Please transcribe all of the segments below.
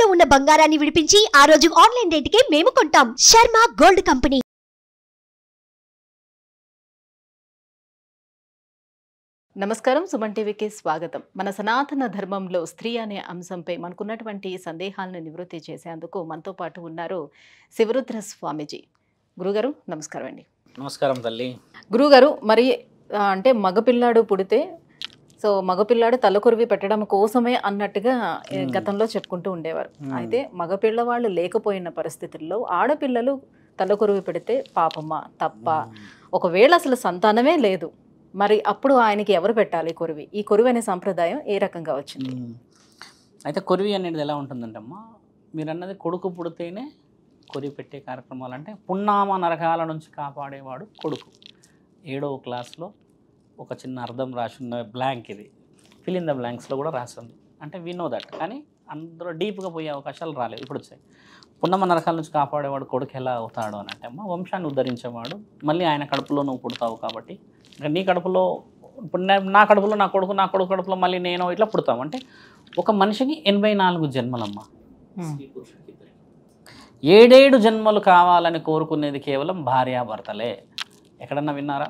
తాకట్టులో ఉన్న బంగారాన్ని విడిపించి ఆ రోజు ఆన్లైన్ రేటుకే మేము కొంటాం. Sharma gold company. నమస్కారం, సుమన్ టీవీకి స్వాగతం. మన సనాతన ధర్మంలో స్త్రీ అనే అంశంపై మనకున్నటువంటి సందేహాలను నివృత్తి చేసేందుకు మనతో పాటు ఉన్నారు శివరుద్ర స్వామీజీ. గురుగారు నమస్కారం అండి. నమస్కారం తల్లి. గురుగారు, మరి అంటే మగపిల్లాడు పుడితే మగపిల్లాడు తలకొరివి పెట్టడం కోసమే అన్నట్టుగా గతంలో చెప్పుకుంటూ ఉండేవారు. అయితే మగపిల్లవాళ్ళు లేకపోయిన పరిస్థితుల్లో ఆడపిల్లలు తలకొరివి పెడితే పాపమా, తప్ప? ఒకవేళ అసలు సంతానమే లేదు, మరి అప్పుడు ఆయనకి ఎవరు పెట్టాలి కొరివి? ఈ కొరివి అనే సంప్రదాయం ఏ రకంగా వచ్చింది? అయితే కొరివి అనేది ఎలా ఉంటుందంటమ్మా, మీరు అన్నది కొడుకు పుడితేనే కొరివి పెట్టే కార్యక్రమాలు. అంటే పున్నామ నరకాల నుంచి కాపాడేవాడు కొడుకు. 7వ క్లాస్లో ఒక చిన్న అర్థం రాసిన బ్లాంక్, ఇది ఫిల్ ఇన్ ద బ్లాంక్స్లో కూడా రాసింది. అంటే వి నో దట్, కానీ అందులో డీప్గా పోయే అవకాశాలు రాలేదు, ఇప్పుడు వచ్చాయి. పున్నమ నరకాల నుంచి కాపాడేవాడు కొడుకు ఎలా అవుతాడు అని అంటే అమ్మ, వంశాన్ని ఉద్ధరించేవాడు. మళ్ళీ ఆయన కడుపులో నువ్వు పుడతావు కాబట్టి, నీ కడుపులో ఇప్పుడు నా కడుపులో నా కొడుకు కడుపులో మళ్ళీ నేను ఇట్లా పుడతాం. అంటే ఒక మనిషికి 84 జన్మలమ్మ. 7 జన్మలు కావాలని కోరుకునేది కేవలం భార్యాభర్తలే. ఎక్కడన్నా విన్నారా?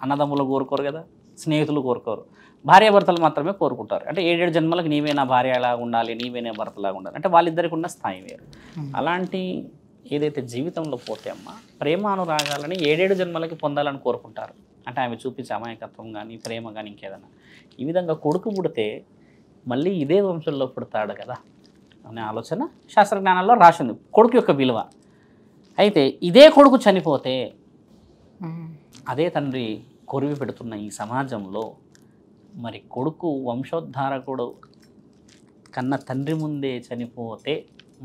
అన్నదమ్ములు కోరుకోరు కదా, స్నేహితులు కోరుకోరు, భార్యాభర్తలు మాత్రమే కోరుకుంటారు. అంటే 7 జన్మలకు నీవే నా భార్యలాగా ఉండాలి, నీవే నా భర్తలాగా ఉండాలి. అంటే వాళ్ళిద్దరికి ఉన్న స్థాయి వేరు. అలాంటి ఏదైతే జీవితంలో పోతే అమ్మ, ప్రేమానురాగాలని 7 జన్మలకి పొందాలని కోరుకుంటారు. అంటే ఆమె చూపించే అమాయకత్వం కానీ, ప్రేమ కానీ, ఇంకేదన్నా. ఈ విధంగా కొడుకు పుడితే మళ్ళీ ఇదే వంశంలో పుడతాడు కదా అనే ఆలోచన శాస్త్రజ్ఞానాల్లో రాసింది, కొడుకు యొక్క విలువ. అయితే ఇదే కొడుకు చనిపోతే అదే తండ్రి కొరివి పెడుతున్న ఈ సమాజంలో మరి కొడుకు వంశోద్ధారకుడు కన్న తండ్రి ముందే చనిపోతే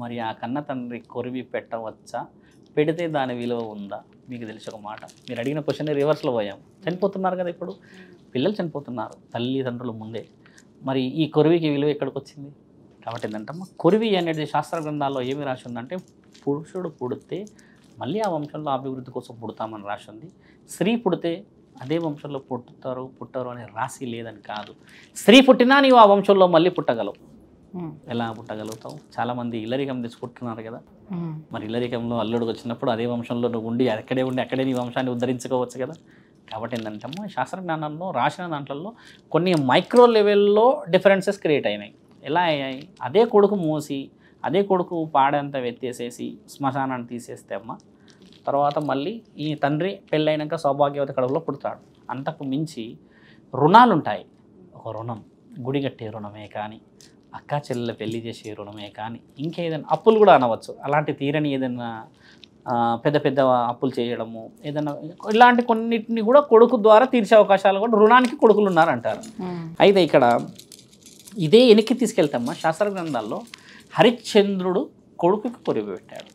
మరి ఆ కన్న తండ్రి కొరివి పెట్టవచ్చా? పెడితే దాని విలువ ఉందా? మీకు తెలిసి ఒక మాట, మీరు అడిగిన క్వశ్చన్ రివర్స్లో పోయాం. చనిపోతున్నారు కదా ఇప్పుడు, పిల్లలు చనిపోతున్నారు తల్లిదండ్రుల ముందే, మరి ఈ కొరివికి విలువ ఎక్కడికి వచ్చింది? కాబట్టి ఏంటంటమ్మా, కొరివి అనేది శాస్త్ర గ్రంథాల్లో ఏమి రాసి ఉందంటే, పురుషుడు పుడితే మళ్ళీ ఆ వంశంలో అభివృద్ధి కోసం పుడతామని రాసి ఉంది. స్త్రీ పుడితే అదే వంశంలో పుట్టరు అనే రాసి లేదని కాదు. స్త్రీ పుట్టినా నీవు ఆ వంశంలో మళ్ళీ పుట్టగలవు. ఎలా పుట్టగలుగుతావు? చాలామంది ఇల్లరికం తెచ్చుకుంటున్నారు కదా, మరి ఇల్లరికంలో అల్లుడికి వచ్చినప్పుడు అదే వంశంలో నువ్వు ఉండి అక్కడే నీ వంశాన్ని ఉద్ధరించుకోవచ్చు కదా. కాబట్టి ఏంటంటే శాస్త్రజ్ఞానంలో రాసిన దాంట్లో కొన్ని మైక్రో లెవెల్లో డిఫరెన్సెస్ క్రియేట్ అయినాయి. ఎలా అయ్యాయి? అదే కొడుకు మోసి అదే కొడుకు పాడంతా వెత్తేసేసి శ్మశానాన్ని తీసేస్తే అమ్మ, తర్వాత మళ్ళీ ఈ తండ్రి పెళ్ళైనాక సౌభాగ్యవతి కడుపులో పుడతాడు. అంతకు మించి రుణాలు ఉంటాయి. ఒక రుణం, గుడి కట్టే రుణమే కానీ, అక్కా చెల్లెల పెళ్లి చేసే రుణమే కానీ, ఇంకేదైనా అప్పులు కూడా అనవచ్చు. అలాంటి తీరని ఏదైనా పెద్ద పెద్ద అప్పులు చేయడము, ఏదైనా ఇలాంటి కొన్నిటిని కూడా కొడుకు ద్వారా తీర్చే అవకాశాలు కూడా రుణానికి కొడుకులు ఉన్నారంటారు. అయితే ఇక్కడ ఇదే వెనక్కి తీసుకెళ్తామా, శాస్త్ర గ్రంథాల్లో హరిశ్చంద్రుడు కొడుకుకి కొరివి పెట్టాడు.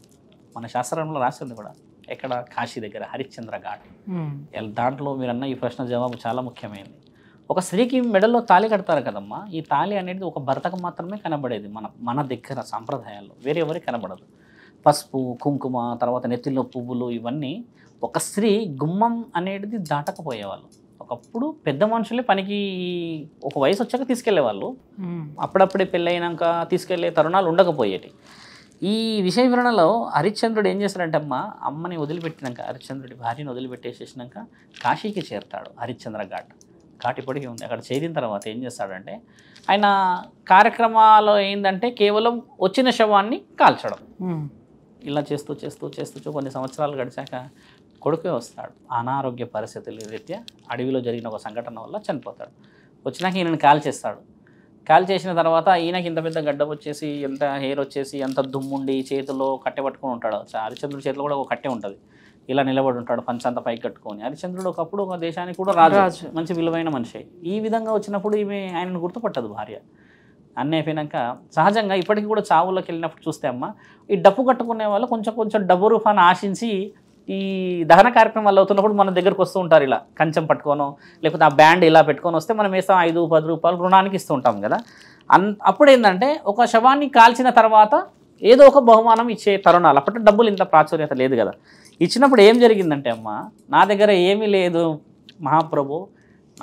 మన శాస్త్రంలో రాసింది కూడా ఎక్కడ, కాశీ దగ్గర హరిశ్చంద్ర ఘాట్. దాంట్లో మీరన్న ఈ ప్రశ్న జవాబు చాలా ముఖ్యమైనది. ఒక స్త్రీకి మెడల్లో తాళి కడతారు కదమ్మా, ఈ తాళి అనేది ఒక భర్తకు మాత్రమే కనబడేది మన దగ్గర సాంప్రదాయాల్లో, వేరే ఎవరికి కనబడదు. పసుపు, కుంకుమ, తర్వాత నెత్తిలో పువ్వులు, ఇవన్నీ ఒక స్త్రీ గుమ్మం అనేది దాటకపోయేవాళ్ళు. ఒకప్పుడు పెద్ద మనుషులే పనికి ఒక వయసు వచ్చాక తీసుకెళ్లేవాళ్ళు, అప్పుడప్పుడే పెళ్ళైనాక తీసుకెళ్లే తరుణాలు ఉండకపోయేటి. ఈ విషయ వివరణలో హరిశ్చంద్రుడు ఏం చేస్తాడంటే అమ్మని వదిలిపెట్టినాక, హరిశ్చంద్రుడి భార్యను వదిలిపెట్టేసేసినాక కాశీకి చేరుతాడు. హరిశ్చంద్ర ఘాట్ ఇప్పటికీ ఉంది. అక్కడ చేరిన తర్వాత ఏం చేస్తాడంటే, ఆయన కార్యక్రమాలు ఏంటంటే కేవలం వచ్చిన శవాన్ని కాల్చడం. ఇలా చేస్తూ కొన్ని సంవత్సరాలు గడిచాక కొడుకే వస్తాడు. అనారోగ్య పరిస్థితుల రీత్యా అడవిలో జరిగిన ఒక సంఘటన వల్ల చనిపోతాడు. వచ్చినాక ఈయనని కాల్ చేసిన తర్వాత ఈయనకి ఇంత పెద్ద గడ్డ వచ్చేసి, ఎంత హెయిర్ వచ్చేసి, ఎంత దుమ్ముండి, చేతిలో కట్టె పట్టుకొని ఉంటాడు. హరిశ్చంద్రుడి చేతిలో కూడా ఒక కట్టె ఉంటుంది, ఇలా నిలబడి ఉంటాడు పంచంత పైకి కట్టుకొని. హరిశ్చంద్రుడు ఒకప్పుడు ఒక దేశానికి కూడా రాజు, మంచి విలువైన మనిషి. ఈ విధంగా వచ్చినప్పుడు ఈమె ఆయనను గుర్తుపట్టదు భార్య. అన్నీ అయిపోయినాక సహజంగా ఇప్పటికీ కూడా చావులోకి వెళ్ళినప్పుడు చూస్తే ఈ డప్పు కట్టుకునే వాళ్ళు కొంచెం డబ్బు రూపాన్ని ఆశించి ఈ దహన కార్యక్రమాలు అవుతున్నప్పుడు మన దగ్గరకు వస్తూ ఉంటారు, ఇలా కంచం పట్టుకోనో లేకపోతే ఆ బ్యాండ్ ఇలా పెట్టుకొని వస్తే మనం వేస్తాం 5-10 రూపాయలు రుణానికి ఇస్తూ ఉంటాం కదా. అప్పుడు ఏంటంటే ఒక శవాన్ని కాల్చిన తర్వాత ఏదో ఒక బహుమానం ఇచ్చే తరుణాలు. అప్పట్లో డబ్బులు ఇంత ప్రాచుర్యత లేదు కదా. ఇచ్చినప్పుడు ఏం జరిగిందంటే నా దగ్గర ఏమీ లేదు మహాప్రభు,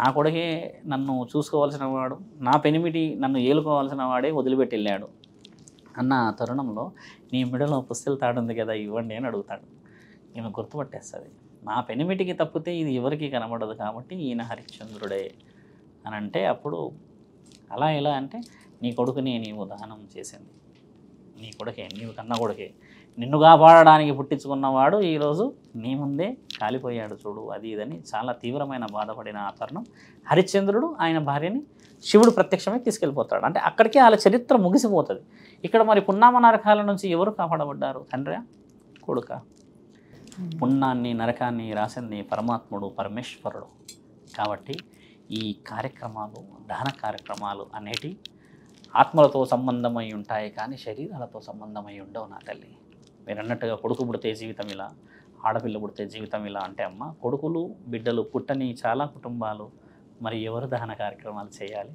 నా కొడుకే నన్ను చూసుకోవాల్సిన వాడు, నా పెనిమిటి నన్ను ఏలుకోవాల్సిన వాడే వదిలిపెట్టి వెళ్ళాడు అన్న తరుణంలో నీ మెడలో పుస్తెల తాడు ఉంది కదా ఇవ్వండి అని అడుగుతాడు. ఈమె గుర్తుపట్టేస్తుంది, నా పెనిమిటికి తప్పితే ఇది ఎవరికి కనబడదు కాబట్టి ఈయన హరిశ్చంద్రుడే అని అంటే, అప్పుడు అలా ఎలా అంటే, నీ కొడుకుని నీవు దహనం చేసింది నీ కొడుకే, నీవు కన్న కొడుకే, నిన్ను కాపాడడానికి పుట్టించుకున్నవాడు ఈరోజు నీ ముందే కాలిపోయాడు చూడు, అది ఇదని చాలా తీవ్రమైన బాధపడిన ఆ తరుణం హరిశ్చంద్రుడు ఆయన భార్యని శివుడు ప్రత్యక్షమై తీసుకెళ్ళిపోతాడు. అంటే అక్కడికే వాళ్ళ చరిత్ర ముగిసిపోతుంది. ఇక్కడ మరి పున్నామ నరకాల నుంచి ఎవరు కాపాడబడ్డారు? తండ్రి, కొడుక? పున్నాన్ని నరకాన్ని రాసింది పరమాత్ముడు, పరమేశ్వరుడు. కాబట్టి ఈ కార్యక్రమాలు, దహన కార్యక్రమాలు అనేటి ఆత్మలతో సంబంధమై ఉంటాయి కానీ శరీరాలతో సంబంధమై ఉండవు నా తల్లి. మీరు అన్నట్టుగా కొడుకు పుడితే జీవితం ఇలా, ఆడపిల్ల పుడితే జీవితం ఇలా అంటే అమ్మ, కొడుకులు బిడ్డలు పుట్టని చాలా కుటుంబాలు మరి ఎవరు దహన కార్యక్రమాలు చేయాలి?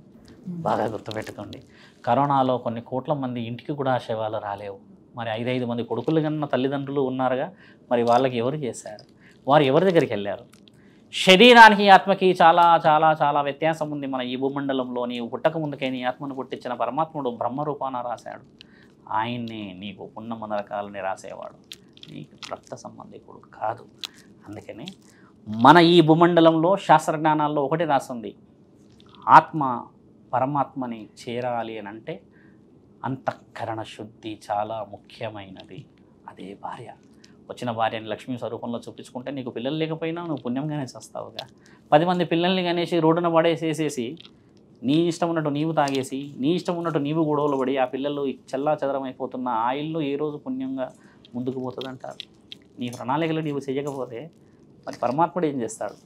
బాగా గుర్తుపెట్టుకోండి. కరోనాలో కొన్ని కోట్ల మంది ఇంటికి కూడా శవాలు రాలేవు. మరి 5 మంది కొడుకులు కన్నా తల్లిదండ్రులు ఉన్నారుగా, మరి వాళ్ళకి ఎవరు చేశారు? వారు ఎవరి దగ్గరికి వెళ్ళారు? శరీరానికి ఆత్మకి చాలా చాలా చాలా వ్యత్యాసం ఉంది. మన ఈ భూమండలంలో నీవు పుట్టక ముందుకే నీ ఆత్మను పుట్టించిన పరమాత్ముడు బ్రహ్మరూపాన రాశాడు. ఆయన్ని నీకు పున్నమ నరకాలని రాసేవాడు, నీకు రక్త సంబంధికుడు కాదు. అందుకని మన ఈ భూమండలంలో శాస్త్రజ్ఞానాల్లో ఒకటి రాస్తుంది, ఆత్మ పరమాత్మని చేరాలి అని అంటే అంతఃకరణ శుద్ధి చాలా ముఖ్యమైనది. అదే భార్య. వచ్చిన భార్యని లక్ష్మీ స్వరూపంలో చూపించుకుంటే నీకు పిల్లలు లేకపోయినా నువ్వు పుణ్యంగానే చేస్తావుగా. 10 మంది పిల్లల్ని కనేసి రోడ్డున పడేసేసేసి నీ ఇష్టం ఉన్నట్టు నీవు తాగేసి, నీ ఇష్టం ఉన్నట్టు నీవు గొడవలు పడి ఆ పిల్లలు చెల్లా చెదరమైపోతున్న ఆ ఇల్లు ఏ రోజు పుణ్యంగా ముందుకు పోతుందంటారు? నీ ప్రణాళికలు నీవు చేయకపోతే మరి పరమాత్ముడు ఏం చేస్తాడు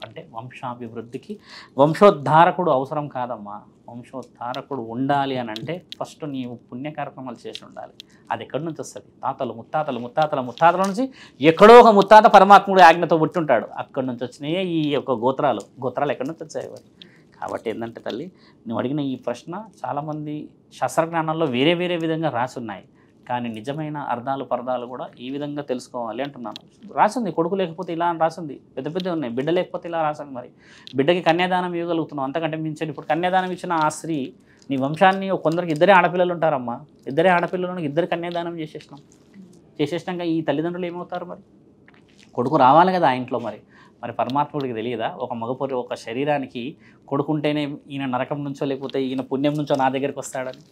అంటే, వంశాభివృద్ధికి వంశోద్ధారకుడు అవసరం కాదమ్మా. వంశోద్ధారకుడు ఉండాలి అని అంటే ఫస్ట్ నీవు పుణ్య కార్యక్రమాలు చేసి ఉండాలి. అది ఎక్కడి నుంచి వస్తుంది? తాతలు ముత్తాతలు ముత్తాతల ముత్తాతల నుంచి ఎక్కడో ఒక ముత్తాత పరమాత్ముడు ఆజ్ఞతో పుట్టుంటాడు. అక్కడి నుంచి వచ్చినాయే ఈ యొక్క గోత్రాలు ఎక్కడి నుంచి వచ్చాయి మరి? కాబట్టి ఏంటంటే తల్లి, నువ్వు అడిగిన ఈ ప్రశ్న చాలామంది శాస్త్రజ్ఞానాల్లో వేరే వేరే విధంగా రాసి ఉన్నాయి. కానీ నిజమైన అర్థాలు పరదాలు కూడా ఈ విధంగా తెలుసుకోవాలి అంటున్నాను. రాసింది కొడుకు లేకపోతే ఇలా అని రాసింది, పెద్ద పెద్ద ఉన్నాయి. బిడ్డ లేకపోతే ఇలా రాసింది. మరి బిడ్డకి కన్యాదానం ఇవ్వగలుగుతున్నావు, అంతకంటే మించండి. ఇప్పుడు కన్యాదానం ఇచ్చిన ఆ స్త్రీ నీ వంశాన్ని, కొందరికి 2 ఆడపిల్లలు ఉంటారమ్మా, 2 ఆడపిల్లలను 2 కన్యాదానం చేసేసినాక ఈ తల్లిదండ్రులు ఏమవుతారు? మరి కొడుకు రావాలి కదా ఆ ఇంట్లో. మరి పరమాత్ముడికి తెలియదా? ఒక శరీరానికి కొడుకుంటేనే ఈయన నరకం నుంచో లేకపోతే ఈయన పుణ్యం నుంచో నా దగ్గరికి వస్తాడని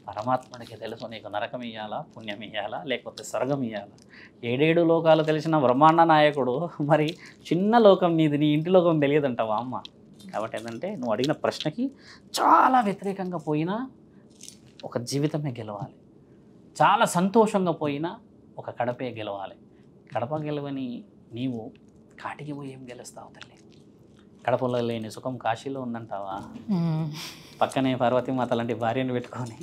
పరమాత్ముడికి తెలుసు. నీకు నరకం ఇయ్యాలా, పుణ్యం ఇయ్యాలా, లేకపోతే స్వర్గం ఇయ్యాలా? 7 లోకాలు తెలిసిన బ్రహ్మాండ నాయకుడు మరి చిన్న లోకం నీది, నీ ఇంటి లోకం తెలియదంటావా అమ్మ? కాబట్టి ఏంటంటే నువ్వు అడిగిన ప్రశ్నకి చాలా వ్యతిరేకంగా పోయినా ఒక జీవితమే గెలవాలి, చాలా సంతోషంగా పోయినా ఒక కడపే గెలవాలి. కడప గెలవని నీవు కాటికి పోయి ఏం గెలుస్తావు తల్లి? కడపలో లేని సుఖం కాశీలో ఉందంటావా? పక్కనే పార్వతీమాత లాంటి భార్యను పెట్టుకొని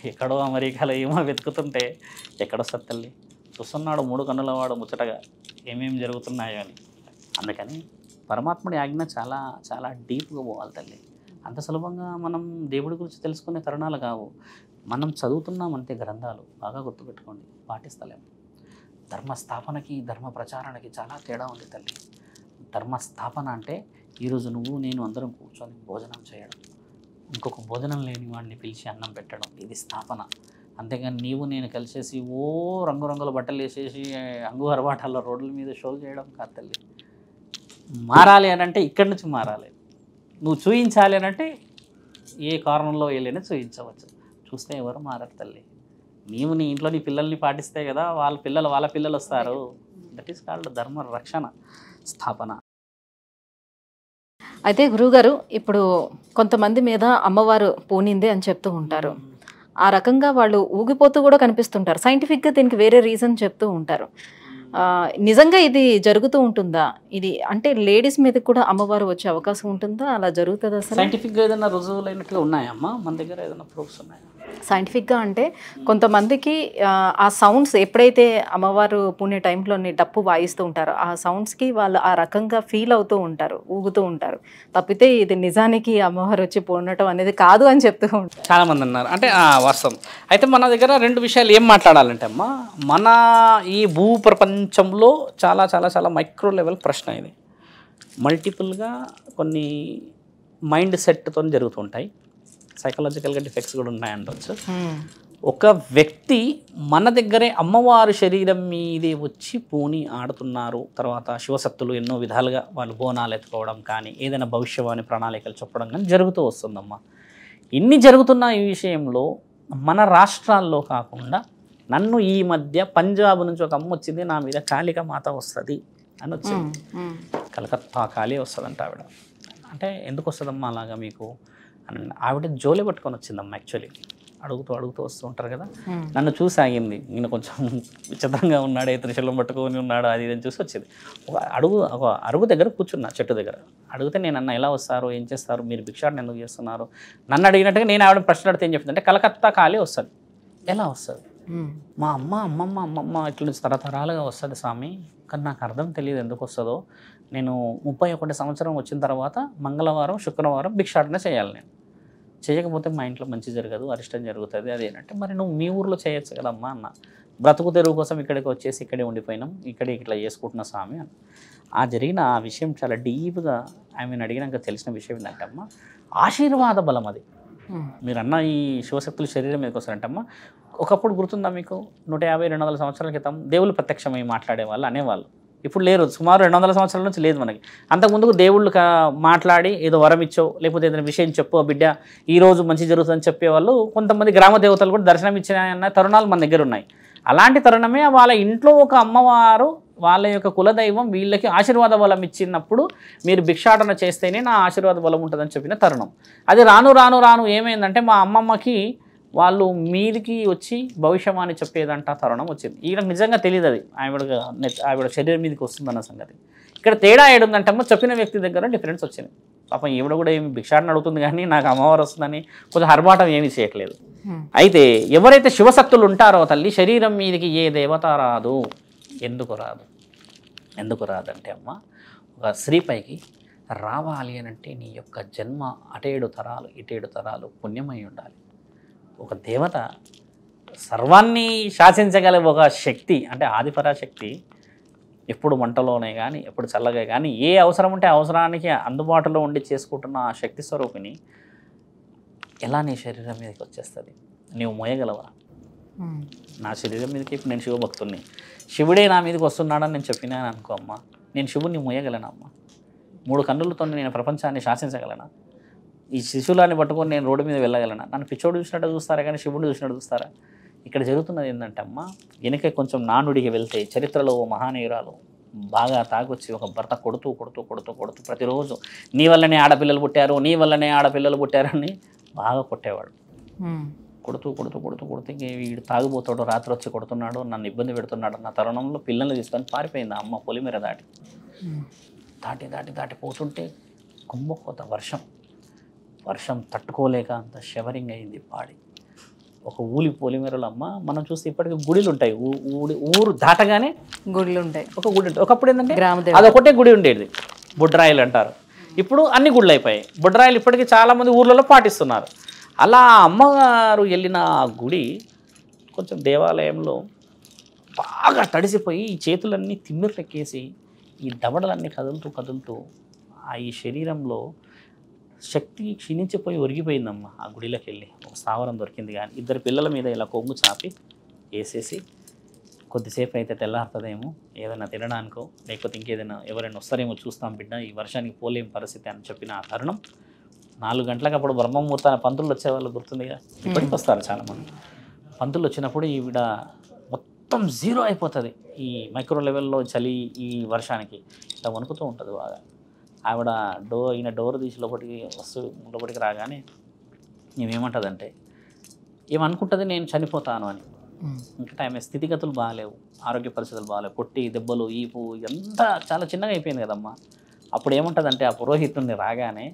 ఎక్కడో అమెరికాలో ఏమో వెతుకుతుంటే ఎక్కడొస్తుంది తల్లి? చూస్తున్నాడు 3 కన్నుల వాడు ముచ్చటగా ఏమేమి జరుగుతున్నాయో అని. అందుకని పరమాత్ముడి ఆజ్ఞ చాలా చాలా డీప్గా పోవాలి తల్లి. అంత సులభంగా మనం దేవుడి గురించి తెలుసుకునే తరుణాలు కావు. మనం చదువుతున్నామంటే గ్రంథాలు, బాగా గుర్తుపెట్టుకోండి, పాటిస్తలేము. ధర్మస్థాపనకి ధర్మ ప్రచారానికి చాలా తేడా ఉంది తల్లి. ధర్మస్థాపన అంటే ఈరోజు నువ్వు నేను అందరం కూర్చొని భోజనం చేయడం, ఇంకొక భోజనం లేని వాడిని పిలిచి అన్నం పెట్టడం, ఇది స్థాపన. అంతేగాని నీవు నేను కలిసేసి రంగురంగుల బట్టలు వేసేసి అంగు అరబాటాల్లో రోడ్ల మీద షోలు చేయడం కాదు తల్లి. మారాలి అని అంటే ఇక్కడి నుంచి మారాలి. నువ్వు చూయించాలి అని అంటే ఏ కారణంలో వెళ్ళినా చూయించవచ్చు. చూస్తే ఎవరు మారరు తల్లి. నీవు నీ ఇంట్లో నీ పిల్లల్ని పాటిస్తే కదా వాళ్ళ పిల్లలు వస్తారు. దట్ ఈస్ కాల్డ్ ధర్మ రక్షణ, స్థాపన. అయితే గురువుగారు, ఇప్పుడు కొంతమంది మీద అమ్మవారు పూనింది అని చెప్తూ ఉంటారు. ఆ రకంగా వాళ్ళు ఊగిపోతూ కూడా కనిపిస్తుంటారు. సైంటిఫిక్గా దీనికి వేరే రీజన్ చెప్తూ ఉంటారు. నిజంగా ఇది జరుగుతూ ఉంటుందా? ఇది అంటే లేడీస్ మీద కూడా అమ్మవారు వచ్చే అవకాశం ఉంటుందా? అలా జరుగుతుందా? అసలు సైంటిఫిక్గా ఏదైనా రుజువులైనట్టుగా ఉన్నాయమ్మా మన దగ్గర? ఏదైనా ప్రూఫ్స్ ఉన్నాయా? సైంటిఫిక్గా అంటే కొంతమందికి ఆ సౌండ్స్ ఎప్పుడైతే అమ్మవారు పుణ్య టైంలో డప్పు వాయిస్తూ ఉంటారో ఆ సౌండ్స్కి వాళ్ళు ఆ రకంగా ఫీల్ అవుతూ ఉంటారు, ఊగుతూ ఉంటారు. తప్పితే ఇది నిజానికి అమ్మవారు వచ్చి పూనటం అనేది కాదు అని చెప్తూ ఉంటారు చాలామంది అన్నారు. అంటే వాస్తవం. అయితే మన దగ్గర 2 విషయాలు ఏం మాట్లాడాలంటే అమ్మా, మన ఈ భూ ప్రపంచంలో చాలా చాలా చాలా మైక్రో లెవెల్ ప్రశ్న ఇది. మల్టిపుల్గా కొన్ని మైండ్ సెట్తో జరుగుతుంటాయి. సైకలాజికల్గా డిఫెక్ట్స్ కూడా ఉన్నాయండొచ్చు. ఒక వ్యక్తి మన దగ్గరే అమ్మవారి శరీరం మీదే వచ్చి పూని ఆడుతున్నారు. తర్వాత శివశక్తులు ఎన్నో విధాలుగా వాళ్ళు బోనాలు ఎత్తుకోవడం కానీ ఏదైనా భవిష్యవాణి ప్రణాళికలు చెప్పడం కానీ జరుగుతూ వస్తుందమ్మా. ఇన్ని జరుగుతున్న ఈ విషయంలో మన రాష్ట్రాల్లో కాకుండా నన్ను ఈ మధ్య పంజాబ్ నుంచి ఒక అమ్మ వచ్చింది, నా మీద కాళిక మాత వస్తుంది అని వచ్చింది. కలకత్తా కాళీ వస్తుందంట ఆవిడ. అంటే ఎందుకు వస్తుందమ్మా అలాగా మీకు అని ఆవిడ జోలి పట్టుకొని వచ్చిందమ్మా. యాక్చువల్లీ అడుగుతూ వస్తూ ఉంటారు కదా, నన్ను చూసి ఆగింది. నేను కొంచెం విచిత్రంగా ఉన్నాడు, త్రిశూలం పట్టుకొని ఉన్నాడు, అది ఇది చూసి వచ్చింది. ఒక అరుగు దగ్గర కూర్చున్నా, చెట్టు దగ్గర. అడిగితే నేను అన్న ఎలా వస్తారు, ఏం చేస్తారు, మీరు భిక్షాటన ఎందుకు చేస్తున్నారు నన్ను అడిగినట్టుగా నేను ఆవిడ ప్రశ్న అడిగితే ఏం చెప్తుంది అంటే కలకత్తా కాళీ వస్తుంది. ఎలా వస్తుంది? మా అమ్మమ్మ ఇట్ల నుంచి తరతరాలుగా వస్తుంది స్వామి, కానీ నాకు అర్థం తెలియదు ఎందుకు వస్తుందో. నేను 31 సంవత్సరం వచ్చిన తర్వాత మంగళవారం శుక్రవారం భిక్షాటన చేయాలి. నేను చేయకపోతే మా ఇంట్లో మంచి జరగదు, అరిష్టం జరుగుతుంది. అదేంటంటే మరి నువ్వు మీ ఊర్లో చేయొచ్చు కదమ్మా అన్న. బ్రతుకు తెరువు కోసం ఇక్కడికి వచ్చేసి ఇక్కడే ఉండిపోయినాం, ఇక్కడే ఇట్లా చేసుకుంటున్నా స్వామి అని. జరిగిన ఆ విషయం చాలా డీప్గా ఆమెను అడిగినాక తెలిసిన విషయం ఏంటంటే అమ్మ, ఆశీర్వాద బలం అది. మీరు అన్న ఈ శివశక్తులు శరీరం మీదకి వస్తారంటమ్మా. ఒకప్పుడు గుర్తుందా మీకు, 150-200 సంవత్సరాల క్రితం దేవుళ్ళు ప్రత్యక్షమై మాట్లాడేవాళ్ళు అనేవాళ్ళు. ఇప్పుడు లేరు, సుమారు 200 సంవత్సరాల నుంచి లేదు మనకి. అంతకుముందుకు దేవుళ్ళు మాట్లాడి ఏదో వరం ఇచ్చో లేకపోతే ఏదైనా విషయం చెప్పో, బిడ్డ ఈరోజు మంచి జరుగుతుందని చెప్పేవాళ్ళు. కొంతమంది గ్రామ దేవతలు కూడా దర్శనం ఇచ్చిన తరుణాలు మన దగ్గర ఉన్నాయి. అలాంటి తరుణమే వాళ్ళ ఇంట్లో ఒక అమ్మవారు వాళ్ళ యొక్క కులదైవం వీళ్ళకి ఆశీర్వాద బలం ఇచ్చినప్పుడు మీరు భిక్షాటన చేస్తేనే నా ఆశీర్వాద బలం ఉంటుందని చెప్పిన తరుణం. అది రాను ఏమైందంటే మా అమ్మమ్మకి వాళ్ళు మీదికి వచ్చి భవిష్యవాణి చెప్పేదంట తరుణం వచ్చింది. ఈయనకు నిజంగా తెలియదు అది ఆవిడ శరీరం మీదకి వస్తుందన్న సంగతి. ఇక్కడ తేడా ఏడుందంటే అమ్మ చెప్పిన వ్యక్తి దగ్గర డిఫరెన్స్ వచ్చింది. పాపం ఈవిడ కూడా ఏమి భిక్షాటన అడుగుతుంది కానీ నాకు అమ్మవారు వస్తుందని కొంచెం హర్బాటం ఏమీ చేయట్లేదు. అయితే ఎవరైతే శివశక్తులు ఉంటారో తల్లి శరీరం మీదకి ఏ దేవత రాదు. ఎందుకు రాదంటే అమ్మ, ఒక స్త్రీపైకి రావాలి అని అంటే నీ యొక్క జన్మ అటేడు తరాలు ఇటేడు తరాలు పుణ్యమై ఉండాలి. ఒక దేవత సర్వాన్ని శాసించగల ఒక శక్తి అంటే ఆదిపరాశక్తి ఎప్పుడు మంటలోనే కానీ ఎప్పుడు చల్లగా కానీ ఏ అవసరం ఉంటే అవసరానికి అందుబాటులో ఉండి చేసుకుంటున్న ఆ శక్తి స్వరూపిణి ఎలా నీ శరీరం మీదకి వచ్చేస్తుంది? నీవు మోయగలవా? నా శరీరం మీదకి ఇప్పుడు నేను శివభక్తుడిని, శివుడే నా మీదకి వస్తున్నాడని నేను చెప్పినాను అనుకో అమ్మ, నేను శివుడిని మోయగలనా అమ్మ? 3 కన్నులతో నేను ప్రపంచాన్ని శాసించగలనా? ఈ శిశువులాన్ని పట్టుకొని నేను రోడ్డు మీద వెళ్ళగలనా? నన్ను పిచ్చోడు చూసినట్టు చూస్తారా కానీ శివుడిని చూసినట్టు చూస్తారా? ఇక్కడ జరుగుతున్నది ఏంటంటే అమ్మ, వెనక కొంచెం నానుడికి వెళ్తే చరిత్రలో ఓ మహానీయురాలు బాగా తాగొచ్చి ఒక భర్త కొడుతూ ప్రతిరోజు నీ వల్లనే ఆడపిల్లలు పుట్టారు అని బాగా కొట్టేవాడు. కొడుతూ వీడు తాగుబోతాడు, రాత్రి వచ్చి కొడుతున్నాడు, నన్ను ఇబ్బంది పెడుతున్నాడు అన్న తరుణంలో పిల్లల్ని తీసుకొని పారిపోయింది అమ్మ. పొలిమేర దాటి పోతుంటే కుంభకోత వర్షం తట్టుకోలేక అంత షవరింగ్ అయింది పాడి. ఒక ఊలి పొలిమేరలో అమ్మ మనం చూస్తే ఇప్పటికీ గుడిలు ఉంటాయి. ఊరు దాటగానే గుడిలు ఉంటాయి. ఒక గుడి ఉంటుంది. ఒకప్పుడు ఏంటంటే అదొకటే గుడి ఉండేది, బుడ్రాయిలు అంటారు. ఇప్పుడు అన్ని గుళ్ళు అయిపోయాయి. బుడ్రాయిలు ఇప్పటికీ చాలామంది ఊర్లలో పాటిస్తున్నారు. అలా అమ్మగారు వెళ్ళిన ఆ గుడి కొంచెం దేవాలయంలో బాగా తడిసిపోయి ఈ చేతులన్నీ తిమ్మిర్లెక్కేసి ఈ దవడలన్నీ కదులుతూ ఈ శరీరంలో శక్తి క్షీణించిపోయి ఒరిగిపోయిందమ్మ. ఆ గుడిలోకి వెళ్ళి ఒక స్థావరం దొరికింది కానీ 2 పిల్లల మీద ఇలా కొంగు చాపి వేసేసి కొద్దిసేపు అయితే తెల్లారుతుందేమో, ఏదైనా తినడానికో లేకపోతే ఇంకేదైనా ఎవరైనా వస్తారేమో చూస్తాం బిడ్డ, ఈ వర్షానికి పోలేం పరిస్థితి అని చెప్పిన ఆ తరుణం 4 గంటలకు అప్పుడు బ్రహ్మముహూర్తాన పంతులు వచ్చేవాళ్ళు గుర్తుందిగా, ఇప్పటికి వస్తారు చాలామంది. పంతులు వచ్చినప్పుడు ఈవిడ మొత్తం 0 అయిపోతుంది. ఈ మైక్రో లెవెల్లో చలి ఈ వర్షానికి ఇట్లా వణుకుతూ ఉంటుంది బాగా. ఆవిడ ఈయన డోర్ తీసి లోపలికి రాగానే ఏమేమంటుందంటే ఏమనుకుంటుంది, నేను చనిపోతాను అని. ఇంకా ఆమె స్థితిగతులు బాగాలేవు, ఆరోగ్య పరిస్థితులు బాగాలేవు, పొట్టి దెబ్బలు ఈపు ఇదంతా చాలా చిన్నగా అయిపోయింది కదమ్మా. అప్పుడు ఏముంటుందంటే ఆ పురోహితుడిని రాగానే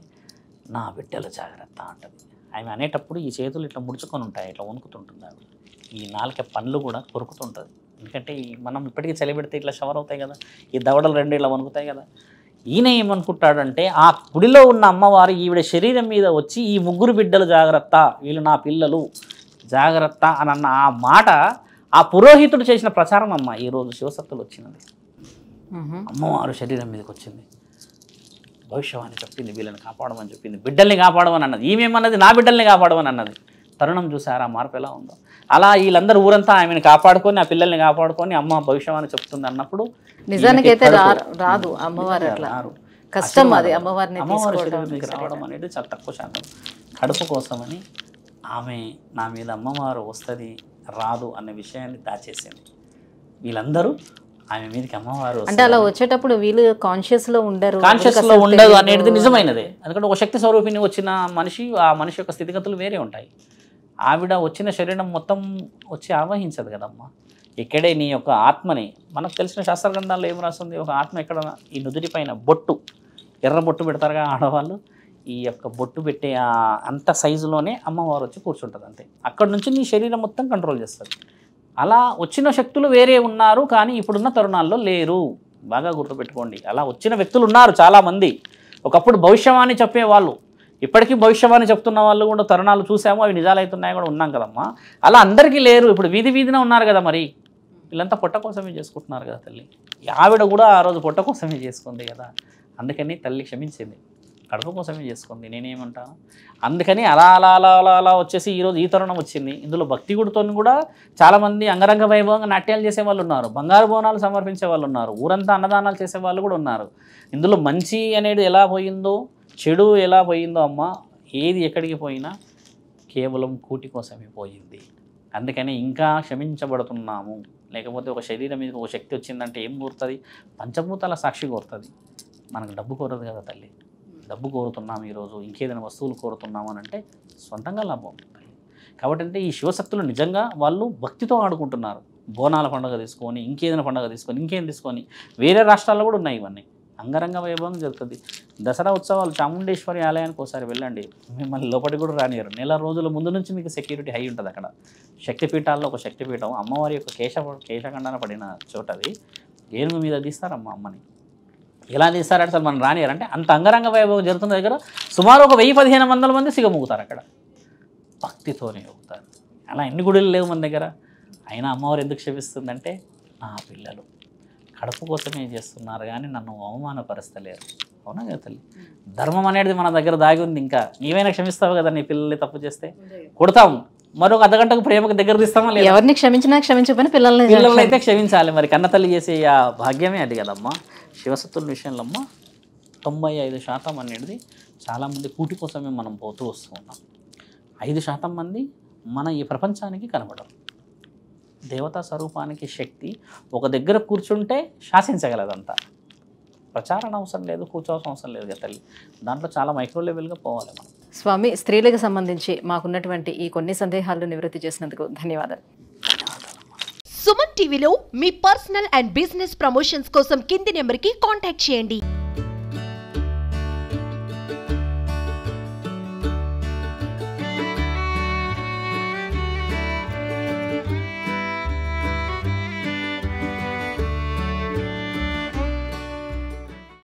నా బిడ్డలు జాగ్రత్త అంటుంది. ఆమె అనేటప్పుడు ఈ చేతులు ఇట్లా ముడుచుకొని ఉంటాయి, ఇట్లా వణుకుతుంటుంది ఆవిడ. ఈ 4 పండ్లు కూడా కొరుకుతుంటుంది. ఎందుకంటే మనం ఇప్పటికీ చలి పెడితే ఇట్లా షవర్ అవుతాయి కదా, ఈ దవడలు 2 ఇట్లా వణుకుతాయి కదా. ఈయన ఏమనుకుంటాడంటే ఆ గుడిలో ఉన్న అమ్మవారు ఈవిడ శరీరం మీద వచ్చి ఈ 3 బిడ్డలు జాగ్రత్త, వీళ్ళు నా పిల్లలు జాగ్రత్త అని అన్న ఆ మాట ఆ పురోహితుడు చేసిన ప్రచారం అమ్మ. ఈరోజు శివశక్తులు వచ్చినది, అమ్మవారు శరీరం మీదకి వచ్చింది, భవిష్యవాణి చెప్పింది, వీళ్ళని కాపాడమని చెప్పింది, బిడ్డల్ని కాపాడమని అన్నది. ఈమెమన్నది నా బిడ్డల్ని కాపాడమని అన్నది. తరుణం చూసారా మార్పు ఎలా ఉందో. అలా వీళ్ళందరూ ఊరంతా ఆమెను కాపాడుకొని ఆ పిల్లల్ని కాపాడుకొని అమ్మ భవిష్యవాణి చెప్తుంది అన్నప్పుడు నిజానికైతే రాదు అమ్మవారు అట్లా కష్టం అది అమ్మవారిని రావడం అనేది చాలా తక్కువ శాతం. కడుపు కోసమని ఆమె నా మీద అమ్మవారు వస్తుంది రాదు అనే విషయాన్ని దాచేసింది. వీళ్ళందరూ ఆమె మీదకి అమ్మవారు అంటే అలా వచ్చేటప్పుడు వీళ్ళు కాన్షియస్లో ఉండరు, కాన్షియస్లో ఉండదు అనేది నిజమైనదే. ఎందుకంటే ఒక శక్తి స్వరూపిణి వచ్చిన మనిషి ఆ మనిషి యొక్క స్థితిగతులు వేరే ఉంటాయి. ఆవిడ వచ్చిన శరీరం మొత్తం వచ్చి ఆవహించదు కదమ్మా. ఇక్కడే నీ యొక్క ఆత్మని, మనకు తెలిసిన శాస్త్ర గ్రంథాల్లో ఏం రాస్తుంది, ఒక ఆత్మ ఎక్కడ ఈ నుదుటి పైన బొట్టు, ఎర్ర బొట్టు పెడతారుగా ఆడవాళ్ళు, ఈ యొక్క బొట్టు పెట్టే అంత సైజులోనే అమ్మవారు వచ్చి కూర్చుంటుంది అంతే. అక్కడ నుంచి నీ శరీరం మొత్తం కంట్రోల్ చేస్తుంది. అలా వచ్చిన శక్తులు వేరే ఉన్నారు, కానీ ఇప్పుడున్న తరుణాల్లో లేరు. బాగా గుర్తుపెట్టుకోండి. అలా వచ్చిన వ్యక్తులు ఉన్నారు చాలామంది. ఒకప్పుడు భవిష్యవాణి చెప్పేవాళ్ళు, ఇప్పటికీ భవిష్యవాణి చెప్తున్న వాళ్ళు కూడా తరుణాలు చూసాము, అవి నిజాలు అవుతున్నాయి కూడా ఉన్నాం కదమ్మా. అలా అందరికీ లేరు. ఇప్పుడు వీధి వీధిన ఉన్నారు కదా. మరి వీళ్ళంతా పొట్ట కోసమే చేసుకుంటున్నారు కదా తల్లి. ఆవిడ కూడా ఆ రోజు పొట్ట కోసమే చేసుకుంది కదా. అందుకని తల్లి క్షమించింది, కడుపు కోసమే చేసుకుంది. నేనేమంటాను, అందుకని అలా అలా అలా అలా అలా వచ్చేసి ఈరోజు ఈ తరుణం వచ్చింది. ఇందులో భక్తి గుడితో కూడా చాలామంది అంగరంగ వైభవంగా నాట్యాలు చేసే వాళ్ళు ఉన్నారు, బంగారు బోనాలు సమర్పించే వాళ్ళు ఉన్నారు, ఊరంతా అన్నదానాలు చేసే వాళ్ళు కూడా ఉన్నారు. ఇందులో మంచి అనేది ఎలా పోయిందో, చెడు ఎలా పోయిందో అమ్మ, ఏది ఎక్కడికి పోయినా కేవలం కూటి కోసమే పోయింది. అందుకని ఇంకా క్షమించబడుతున్నాము. లేకపోతే ఒక శరీరం మీద ఒక శక్తి వచ్చిందంటే ఏం కోరుతుంది, పంచభూతాల సాక్షి కోరుతుంది. మనకు డబ్బు కోరదు కదా తల్లి. డబ్బు కోరుతున్నాము ఈరోజు, ఇంకేదైనా వస్తువులు కోరుతున్నాము అని అంటే సొంతంగా లాభం ఉంటుంది. కాబట్టి అంటే ఈ శివశక్తులు నిజంగా వాళ్ళు భక్తితో ఆడుకుంటున్నారు. బోనాల పండుగ తీసుకొని, ఇంకేదైనా పండుగ తీసుకొని, ఇంకేం తీసుకొని, వేరే రాష్ట్రాల్లో కూడా ఉన్నాయి ఇవన్నీ. అంగరంగ వైభవంగా జరుగుతుంది. దసరా ఉత్సవాలు చాముండేశ్వరి ఆలయానికి ఒకసారి వెళ్ళండి, మిమ్మల్ని లోపలికి కూడా రానియరు. నెల రోజుల ముందు నుంచి మీకు సెక్యూరిటీ హై ఉంటుంది అక్కడ. శక్తిపీఠాల్లో ఒక శక్తిపీఠం, అమ్మవారి యొక్క కేశఖండన పడిన చోటది. ఏనుగు మీద తీస్తారమ్మ అమ్మని. ఎలా తీస్తారంటే అసలు మనం రానియారంటే అంత అంగరంగ వైభవం జరుగుతున్న దగ్గర సుమారు ఒక 1000-1500 మంది సిగమూగుతారు అక్కడ. భక్తితోనే ఊగుతారు. అలా ఎన్ని గుడులు లేవు మన దగ్గర. అయినా అమ్మవారు ఎందుకు క్షమిస్తుందంటే, నా పిల్లలు కడుపు కోసమే చేస్తున్నారు కానీ నన్ను అవమానపరుస్తలేరు. అవునా కదా తల్లి. ధర్మం అనేది మన దగ్గర దాగి ఉంది. ఇంకా నీవైనా క్షమిస్తావు కదా నీ పిల్లల్ని తప్పు చేస్తే. కొడతాం, మరొక అర్ధగంటకు ప్రేమకు దగ్గర తీస్తామా లేదా? ఎవరిని క్షమించినా క్షమించకపోయినా పిల్లల్ని అయితే క్షమించాలి. మరి కన్నతల్లి చేసే ఆ భాగ్యమే అది కదమ్మా. శివసత్తుల విషయంలో అమ్మ 95% అనేది చాలామంది కూటి కోసమే మనం పోతూ వస్తూ ఉన్నాం. 5% మంది మన ఈ ప్రపంచానికి కనబడరు. దేవతా స్వరూపానికి శక్తి ఒక దగ్గర కూర్చుంటే శాసించగలదంతా. ప్రచారణ అవసరం లేదు, కూర్చోవలసిన అవసరం లేదు కదా తల్లి. దాంట్లో చాలా మైక్రో లెవెల్గా పోవాలి మనం. స్వామి, స్త్రీలకు సంబంధించి మాకున్నటువంటి ఈ కొన్ని సందేహాలు నివృత్తి చేసినందుకు ధన్యవాదాలు. సుమన్ టీవీలో మీ పర్సనల్ అండ్ బిజినెస్ ప్రమోషన్స్ కోసం కింది నెంబర్కి కాంటాక్ట్ చేయండి.